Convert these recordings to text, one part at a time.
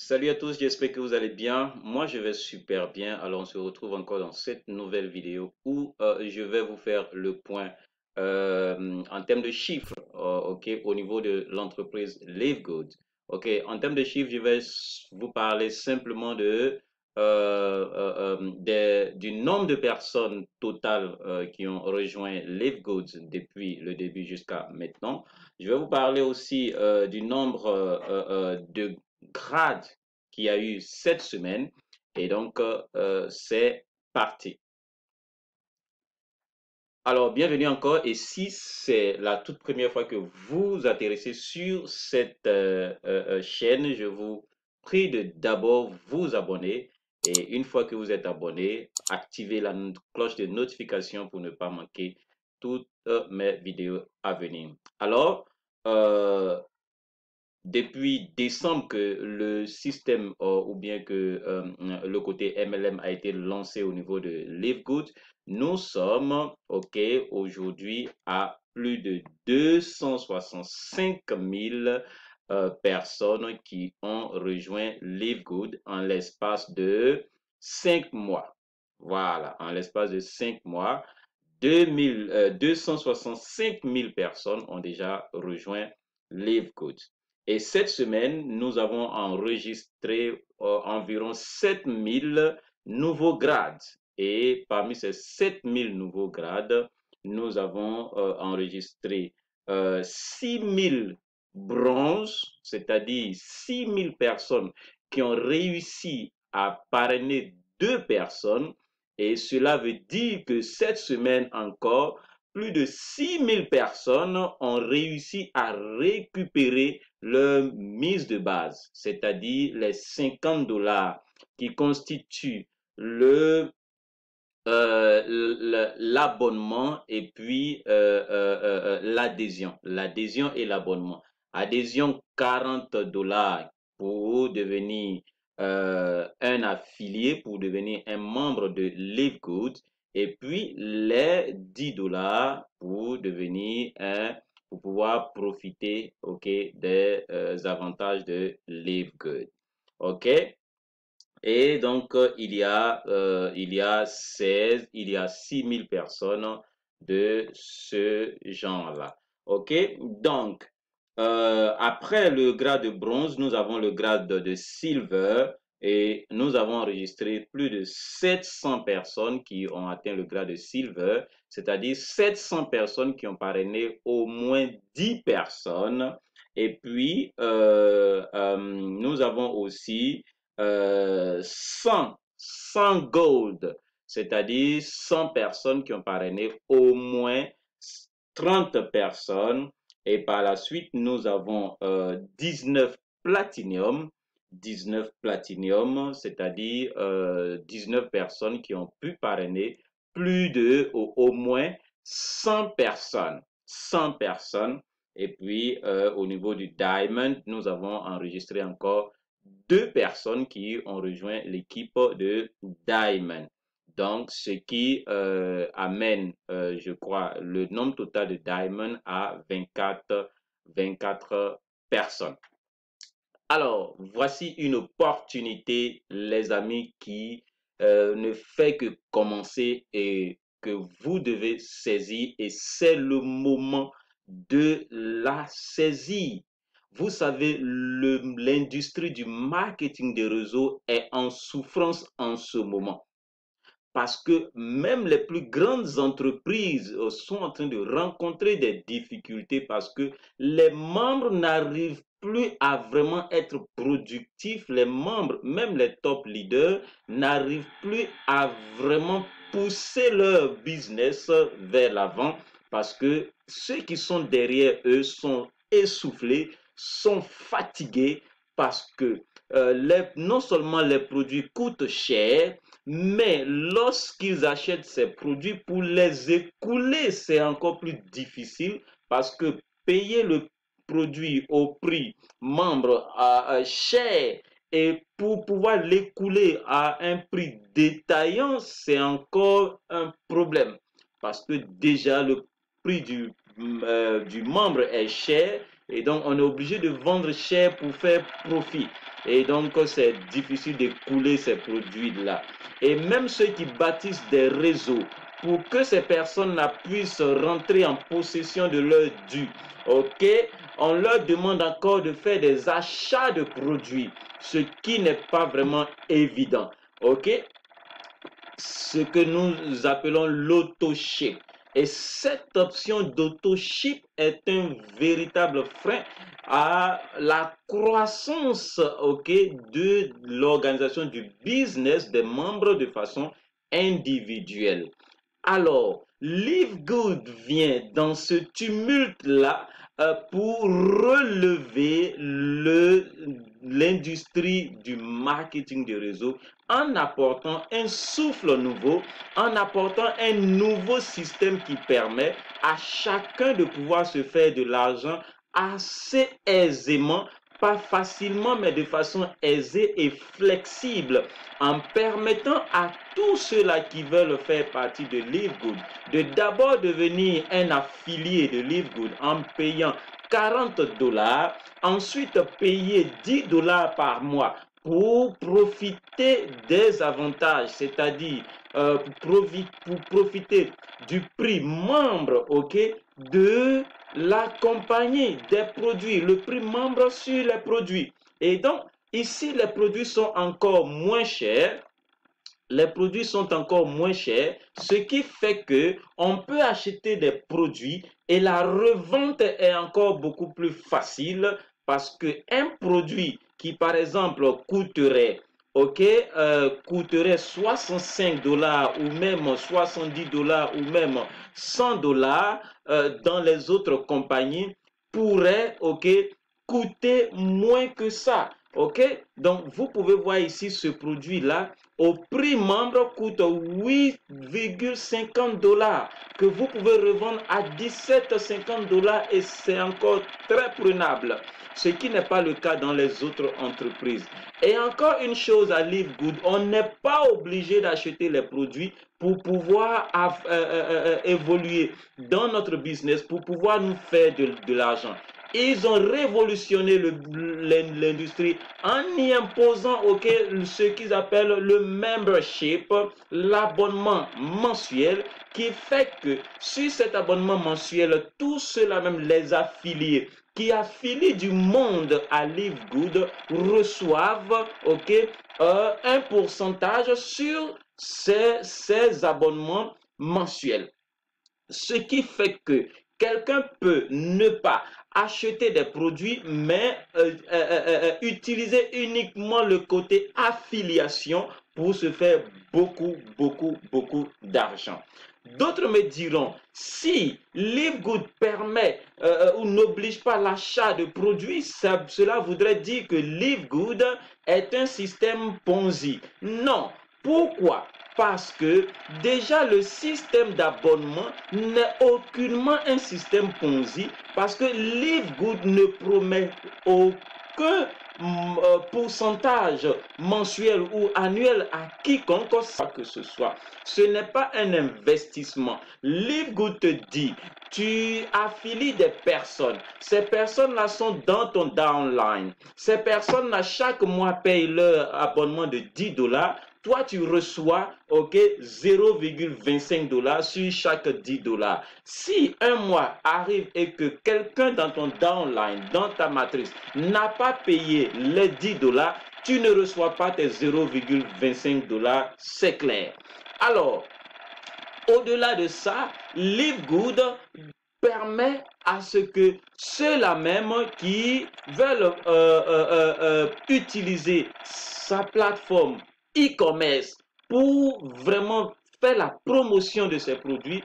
Salut à tous, j'espère que vous allez bien. Moi, je vais super bien. Alors, on se retrouve encore dans cette nouvelle vidéo où je vais vous faire le point en termes de chiffres, ok, au niveau de l'entreprise Livegood. Ok, en termes de chiffres, je vais vous parler simplement du nombre de personnes totales qui ont rejoint Livegood depuis le début jusqu'à maintenant. Je vais vous parler aussi du nombre de grade qu'il y a eu cette semaine. Et donc, c'est parti. Alors, bienvenue encore. Et si c'est la toute première fois que vous atterrissez sur cette chaîne, je vous prie de d'abord vous abonner. Et une fois que vous êtes abonné, activez la cloche de notification pour ne pas manquer toutes mes vidéos à venir. Alors, euh, depuis décembre que le système ou bien que le côté MLM a été lancé au niveau de Livegood, nous sommes, OK, aujourd'hui à plus de 265 000 personnes qui ont rejoint Livegood en l'espace de 5 mois. Voilà, en l'espace de 5 mois, 265 000 personnes ont déjà rejoint Livegood. Et cette semaine, nous avons enregistré environ 7 000 nouveaux grades. Et parmi ces 7 000 nouveaux grades, nous avons enregistré 6 000 bronzes, c'est-à-dire 6 000 personnes qui ont réussi à parrainer 2 personnes. Et cela veut dire que cette semaine encore, plus de 6 000 personnes ont réussi à récupérer leur mise de base, c'est-à-dire les 50 dollars qui constituent l'abonnement et puis l'adhésion et l'abonnement. Adhésion 40 dollars pour devenir un affilié, pour devenir un membre de Livegood, et puis les 10 dollars pour pouvoir profiter, ok, des avantages de Livegood. Ok. Et donc, il y a 6 000 personnes de ce genre-là. OK? Donc, après le grade de bronze, nous avons le grade de silver et nous avons enregistré plus de 700 personnes qui ont atteint le grade de silver, c'est-à-dire 700 personnes qui ont parrainé au moins 10 personnes. Et puis, nous avons aussi 100 gold, c'est-à-dire 100 personnes qui ont parrainé au moins 30 personnes. Et par la suite, nous avons 19 platinum, 19 platinum, c'est-à-dire 19 personnes qui ont pu parrainer plus de, au moins 100 personnes. 100 personnes. Et puis, au niveau du diamond, nous avons enregistré encore 2 personnes qui ont rejoint l'équipe de Diamond. Donc, ce qui amène, je crois, le nombre total de Diamond à 24 personnes. Alors, voici une opportunité, les amis, qui ne fait que commencer et que vous devez saisir. Et c'est le moment de la saisir. Vous savez, l'industrie du marketing des réseaux est en souffrance en ce moment. Parce que même les plus grandes entreprises sont en train de rencontrer des difficultés parce que les membres n'arrivent plus à vraiment être productifs. Les membres, même les top leaders, n'arrivent plus à vraiment pousser leur business vers l'avant parce que ceux qui sont derrière eux sont essoufflés, sont fatigués parce que non seulement les produits coûtent cher, mais lorsqu'ils achètent ces produits pour les écouler, c'est encore plus difficile parce que payer le produit au prix membre cher et pour pouvoir l'écouler à un prix détaillant, c'est encore un problème parce que déjà le prix du membre est cher Et donc, on est obligé de vendre cher pour faire profit. Et donc, c'est difficile d'écouler ces produits-là. Et même ceux qui bâtissent des réseaux, pour que ces personnes-là puissent rentrer en possession de leurs dû, ok, on leur demande encore de faire des achats de produits, ce qui n'est pas vraiment évident, ok, ce que nous appelons l'auto-ship. Et cette option d'auto-ship est un véritable frein à la croissance, ok, de l'organisation du business des membres de façon individuelle. Alors, Live Good vient dans ce tumulte-là pour relever l'industrie du marketing de réseau en apportant un souffle nouveau, en apportant un nouveau système qui permet à chacun de pouvoir se faire de l'argent assez aisément, pas facilement, mais de façon aisée et flexible, en permettant à tous ceux-là qui veulent faire partie de LiveGood de d'abord devenir un affilié de LiveGood en payant 40 $, ensuite payer 10 $ par mois pour profiter des avantages, c'est-à-dire pour profiter du prix membre, ok, de la compagnie des produits, le prix membre sur les produits. Et donc, ici, les produits sont encore moins chers. Les produits sont encore moins chers, ce qui fait que on peut acheter des produits et la revente est encore beaucoup plus facile parce que un produit qui par exemple coûterait coûterait 65 $ ou même 70 $ ou même 100 $ dans les autres compagnies pourrait coûter moins que ça. Ok, donc vous pouvez voir ici ce produit là au prix membre coûte 8,50 $ que vous pouvez revendre à 17,50 $ et c'est encore très prenable, ce qui n'est pas le cas dans les autres entreprises. Et encore une chose à LiveGood, on n'est pas obligé d'acheter les produits pour pouvoir évoluer dans notre business, pour pouvoir nous faire de l'argent. Ils ont révolutionné l'industrie en y imposant ce qu'ils appellent le membership, l'abonnement mensuel, qui fait que sur cet abonnement mensuel, tous ceux-là, même les affiliés, qui affilient du monde à LiveGood reçoivent un pourcentage sur ces abonnements mensuels. Ce qui fait que quelqu'un peut ne pas acheter des produits, mais utiliser uniquement le côté affiliation pour se faire beaucoup d'argent. D'autres me diront, si LiveGood permet ou n'oblige pas l'achat de produits, cela voudrait dire que LiveGood est un système Ponzi. Non. Pourquoi? Parce que déjà le système d'abonnement n'est aucunement un système Ponzi parce que LiveGood ne promet aucun pourcentage mensuel ou annuel à quiconque que ce soit. Ce n'est pas un investissement. LiveGood te dit, tu affilies des personnes. Ces personnes-là sont dans ton downline. Ces personnes-là, chaque mois, payent leur abonnement de 10 $. Toi, tu reçois 0,25 $ sur chaque 10 $. Si un mois arrive et que quelqu'un dans ton downline, dans ta matrice, n'a pas payé les 10 $, tu ne reçois pas tes 0,25 $, c'est clair. Alors, au-delà de ça, LiveGood permet à ce que ceux-là même qui veulent utiliser sa plateforme e-commerce pour vraiment faire la promotion de ses produits,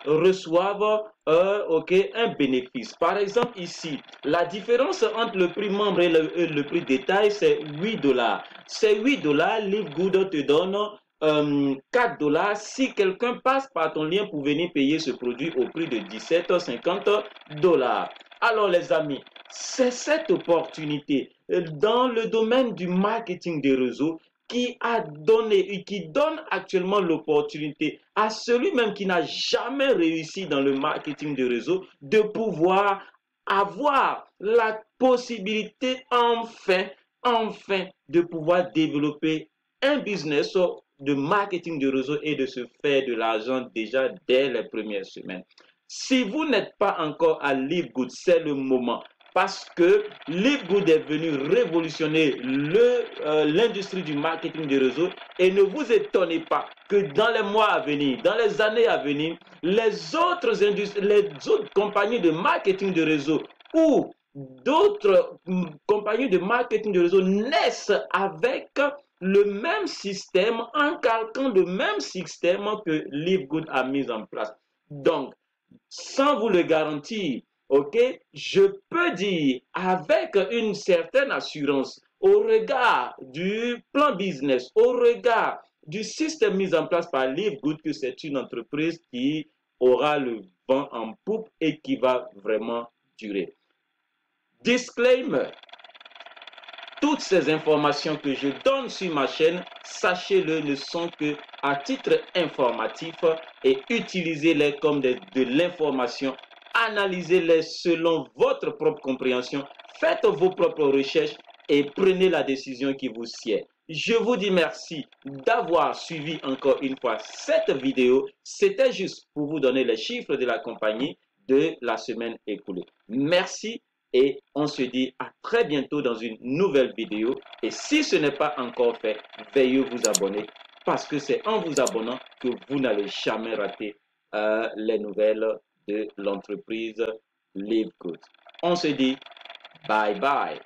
reçoivent un bénéfice. Par exemple, ici, la différence entre le prix membre et le prix détail, c'est 8 $. Ces 8 $, LiveGood te donne 4 $ si quelqu'un passe par ton lien pour venir payer ce produit au prix de 17,50 $. Alors les amis, c'est cette opportunité dans le domaine du marketing des réseaux qui a donné et qui donne actuellement l'opportunité à celui même qui n'a jamais réussi dans le marketing de réseau de pouvoir avoir la possibilité enfin de pouvoir développer un business de marketing de réseau et de se faire de l'argent déjà dès les premières semaines. Si vous n'êtes pas encore à Live Good, c'est le moment. Parce que Live Good est venu révolutionner l'industrie du marketing de réseau. Et ne vous étonnez pas que dans les mois à venir, dans les années à venir, les autres compagnies de marketing de réseau ou d'autres compagnies de marketing de réseau naissent avec le même système, en calquant le même système que Live Good a mis en place. Donc, sans vous le garantir, ok, je peux dire avec une certaine assurance, au regard du plan business, au regard du système mis en place par Live Good, que c'est une entreprise qui aura le vent en poupe et qui va vraiment durer. Disclaimer, toutes ces informations que je donne sur ma chaîne, sachez-le, ne sont que à titre informatif et utilisez-les comme de l'information. Analysez-les selon votre propre compréhension. Faites vos propres recherches et prenez la décision qui vous sied. Je vous dis merci d'avoir suivi encore une fois cette vidéo. C'était juste pour vous donner les chiffres de la compagnie de la semaine écoulée. Merci. Et on se dit à très bientôt dans une nouvelle vidéo. Et si ce n'est pas encore fait, veuillez vous abonner parce que c'est en vous abonnant que vous n'allez jamais rater les nouvelles de l'entreprise Live Good. On se dit bye bye.